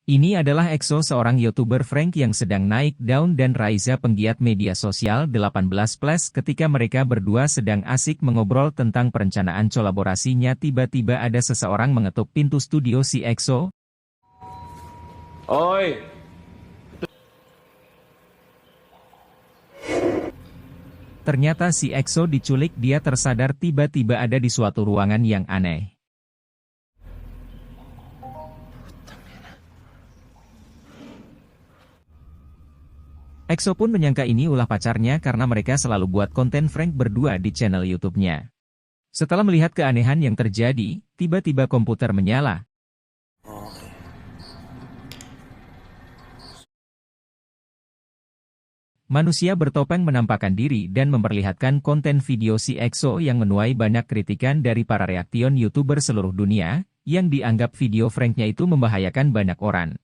Ini adalah EXO, seorang YouTuber Frank yang sedang naik daun, dan Raiza, penggiat media sosial 18+ ketika mereka berdua sedang asik mengobrol tentang perencanaan kolaborasinya. Tiba-tiba ada seseorang mengetuk pintu studio si EXO. Oi. Ternyata si EXO diculik. Dia tersadar tiba-tiba ada di suatu ruangan yang aneh. EXO pun menyangka ini ulah pacarnya karena mereka selalu buat konten Frank berdua di channel YouTube-nya. Setelah melihat keanehan yang terjadi, tiba-tiba komputer menyala. Manusia bertopeng menampakkan diri dan memperlihatkan konten video si EXO yang menuai banyak kritikan dari para reaktion YouTuber seluruh dunia, yang dianggap video Frank-nya itu membahayakan banyak orang.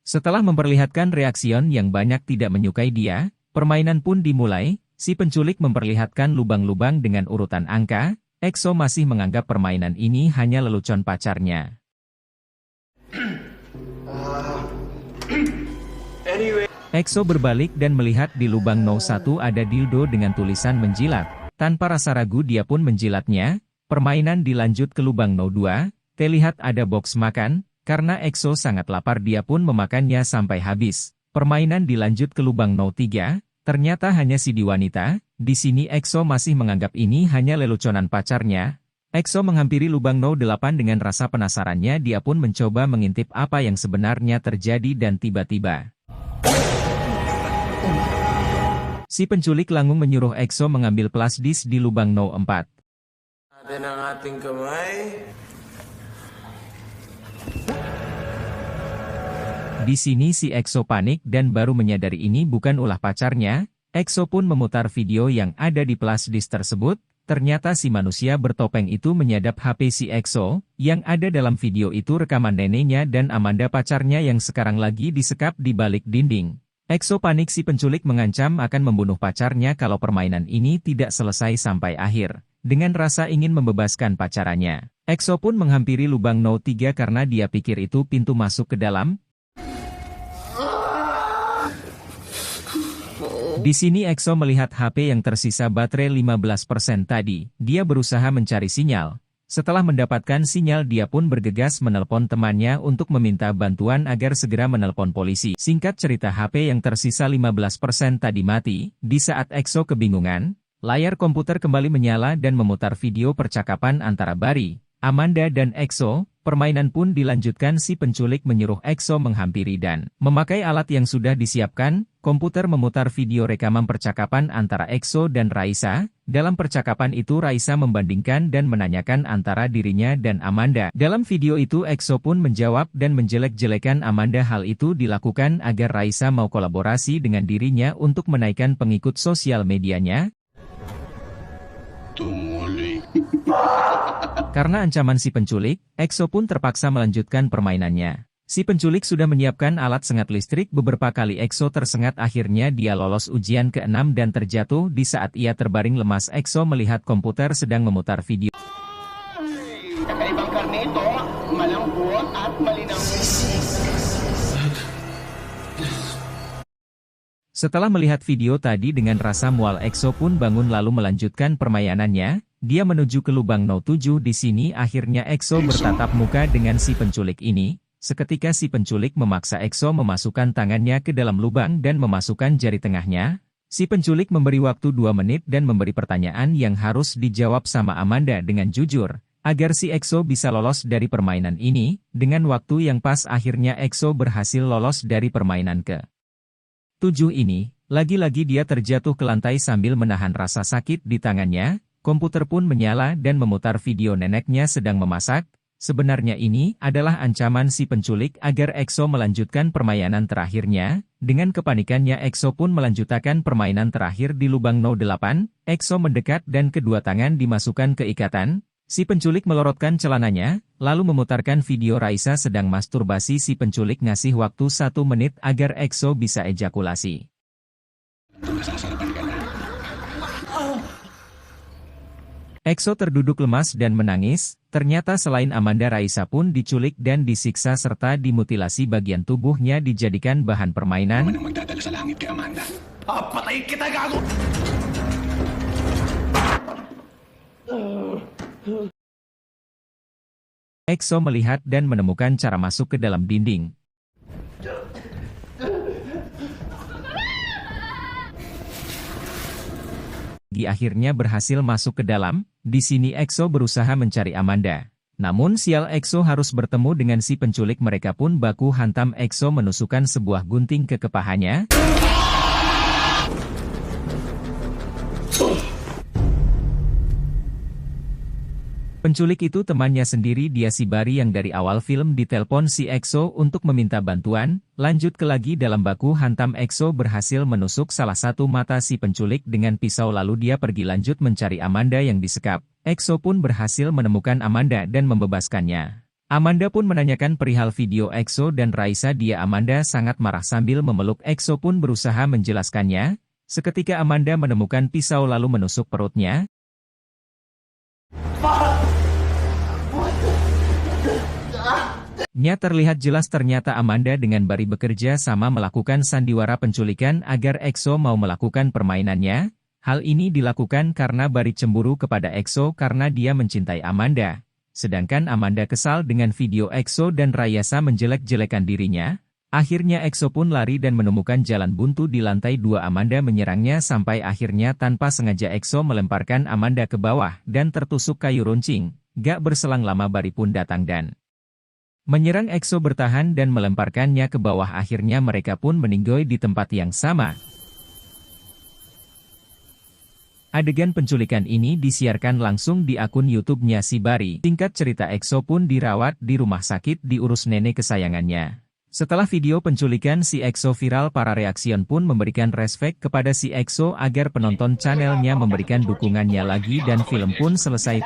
Setelah memperlihatkan reaksion yang banyak tidak menyukai dia, permainan pun dimulai. Si penculik memperlihatkan lubang-lubang dengan urutan angka. EXO masih menganggap permainan ini hanya lelucon pacarnya. EXO berbalik dan melihat di lubang 01 ada dildo dengan tulisan menjilat. Tanpa rasa ragu dia pun menjilatnya. Permainan dilanjut ke lubang 02. Terlihat ada box makan. Karena EXO sangat lapar, dia pun memakannya sampai habis. Permainan dilanjut ke lubang 03, ternyata hanya CD wanita. Di sini EXO masih menganggap ini hanya leluconan pacarnya. EXO menghampiri lubang 08 dengan rasa penasarannya. Dia pun mencoba mengintip apa yang sebenarnya terjadi dan tiba-tiba si penculik langsung menyuruh EXO mengambil flash disk di lubang 04. Ada ng ating kamay. Di sini si EXO panik dan baru menyadari ini bukan ulah pacarnya. EXO pun memutar video yang ada di flash disk tersebut. Ternyata si manusia bertopeng itu menyadap HP si EXO. Yang ada dalam video itu rekaman neneknya dan Amanda, pacarnya, yang sekarang lagi disekap di balik dinding. EXO panik. Si penculik mengancam akan membunuh pacarnya kalau permainan ini tidak selesai sampai akhir. Dengan rasa ingin membebaskan pacarnya, EXO pun menghampiri lubang 03 karena dia pikir itu pintu masuk ke dalam. Di sini EXO melihat HP yang tersisa baterai 15% tadi. Dia berusaha mencari sinyal. Setelah mendapatkan sinyal, dia pun bergegas menelpon temannya untuk meminta bantuan agar segera menelpon polisi. Singkat cerita, HP yang tersisa 15% tadi mati. Di saat EXO kebingungan, layar komputer kembali menyala dan memutar video percakapan antara Barry, Amanda dan EXO. Permainan pun dilanjutkan. Si penculik menyuruh EXO menghampiri dan memakai alat yang sudah disiapkan. Komputer memutar video rekaman percakapan antara EXO dan Raisa. Dalam percakapan itu Raisa membandingkan dan menanyakan antara dirinya dan Amanda. Dalam video itu EXO pun menjawab dan menjelek-jelekan Amanda. Hal itu dilakukan agar Raisa mau kolaborasi dengan dirinya untuk menaikkan pengikut sosial medianya. Karena ancaman si penculik, EXO pun terpaksa melanjutkan permainannya. Si penculik sudah menyiapkan alat sengat listrik. Beberapa kali EXO tersengat. Akhirnya dia lolos ujian ke-6 dan terjatuh. Di saat ia terbaring lemas, EXO melihat komputer sedang memutar video. Kakaibang karne ito, malambot at malinaw. Setelah melihat video tadi dengan rasa mual, EXO pun bangun lalu melanjutkan permainannya. Dia menuju ke lubang 07. Di sini akhirnya EXO bertatap muka dengan si penculik ini. Seketika si penculik memaksa EXO memasukkan tangannya ke dalam lubang dan memasukkan jari tengahnya. Si penculik memberi waktu 2 menit dan memberi pertanyaan yang harus dijawab sama Amanda dengan jujur, agar si EXO bisa lolos dari permainan ini. Dengan waktu yang pas akhirnya EXO berhasil lolos dari permainan ke-7 ini. Lagi-lagi dia terjatuh ke lantai sambil menahan rasa sakit di tangannya. Komputer pun menyala dan memutar video neneknya sedang memasak. Sebenarnya ini adalah ancaman si penculik agar EXO melanjutkan permainan terakhirnya. Dengan kepanikannya EXO pun melanjutkan permainan terakhir di lubang 08. EXO mendekat dan kedua tangan dimasukkan ke ikatan. Si penculik melorotkan celananya, lalu memutarkan video Raisa sedang masturbasi. Si penculik ngasih waktu 1 menit agar EXO bisa ejakulasi. EXO terduduk lemas dan menangis. Ternyata selain Amanda, Raisa pun diculik dan disiksa serta dimutilasi, bagian tubuhnya dijadikan bahan permainan. Magdadala sa langit kay Amanda. Papatayin kita, gago! EXO melihat dan menemukan cara masuk ke dalam dinding. Akhirnya berhasil masuk ke dalam. Di sini EXO berusaha mencari Amanda. Namun sial, EXO harus bertemu dengan si penculik. Mereka pun baku hantam. EXO menusukkan sebuah gunting ke kepahanya. Penculik itu temannya sendiri, dia si Bari yang dari awal film ditelepon si EXO untuk meminta bantuan. Lanjut ke lagi dalam baku hantam, EXO berhasil menusuk salah satu mata si penculik dengan pisau, lalu dia pergi lanjut mencari Amanda yang disekap. EXO pun berhasil menemukan Amanda dan membebaskannya. Amanda pun menanyakan perihal video EXO dan Raisa. Amanda sangat marah sambil memeluk. EXO pun berusaha menjelaskannya. Seketika Amanda menemukan pisau lalu menusuk perutnya. Nya terlihat jelas ternyata Amanda dengan Bari bekerja sama melakukan sandiwara penculikan agar EXO mau melakukan permainannya. Hal ini dilakukan karena Bari cemburu kepada EXO karena dia mencintai Amanda. Sedangkan Amanda kesal dengan video EXO dan Raisa menjelek-jelekan dirinya. Akhirnya EXO pun lari dan menemukan jalan buntu di lantai 2. Amanda menyerangnya sampai akhirnya tanpa sengaja EXO melemparkan Amanda ke bawah dan tertusuk kayu runcing. Gak berselang lama Bari pun datang dan menyerang. EXO bertahan dan melemparkannya ke bawah. Akhirnya mereka pun meninggoy di tempat yang sama. Adegan penculikan ini disiarkan langsung di akun YouTube-nya si Bari. Singkat cerita, EXO pun dirawat di rumah sakit diurus nenek kesayangannya. Setelah video penculikan si EXO viral, para reaksion pun memberikan respect kepada si EXO agar penonton channelnya memberikan dukungannya lagi dan film pun selesai.